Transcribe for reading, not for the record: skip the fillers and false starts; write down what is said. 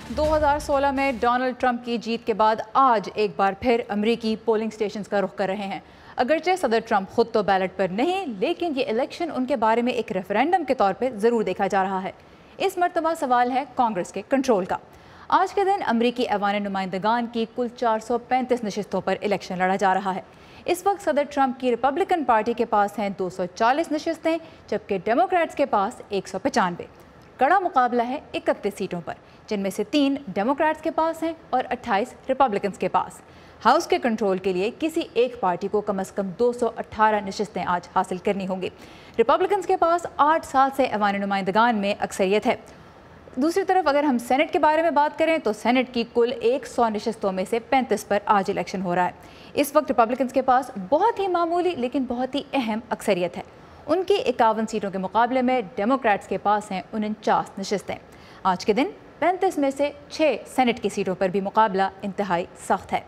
2016 में Donald Trump की जीत के बाद आज एक बार फिर अमरीकी पोलिंग स्टेशंस का रुख कर रहे हैं। अगरचे सदर ट्रंप खुद तो बैलेट पर नहीं, लेकिन ये इलेक्शन उनके बारे में एक रेफरेंडम के तौर पे ज़रूर देखा जा रहा है। इस मरतबा सवाल है कांग्रेस के कंट्रोल का। आज के दिन अमरीकी ऐवान नुमाइंदगान की कुल 435 नशिस्तों पर इलेक्शन लड़ा जा रहा है। इस वक्त सदर ट्रंप की रिपब्लिकन पार्टी के पास हैं 240 नशिस्तें, जबकि डेमोक्रेट्स के पास 195। कड़ा मुकाबला है 31 सीटों पर, जिनमें से 3 डेमोक्रेट्स के पास हैं और 28 रिपब्लिकन्स के पास। हाउस के कंट्रोल के लिए किसी एक पार्टी को कम से कम 218 नशिस्तें आज हासिल करनी होंगी। रिपब्लिकन्स के पास 8 साल से ऐवान नुमाइंदगान में अक्सरियत है। दूसरी तरफ अगर हम सेनेट के बारे में बात करें तो सेनेट की कुल 100 नशिस्तों में से 35 पर आज इलेक्शन हो रहा है। इस वक्त रिपब्लिकन्स के पास बहुत ही मामूली लेकिन बहुत ही अहम अक्सरियत है। उनकी 51 सीटों के मुकाबले में डेमोक्रेट्स के पास हैं 49 नशिस्तें। आज के दिन 35 में से 6 सेनेट की सीटों पर भी मुकाबला इंतहाई सख्त है।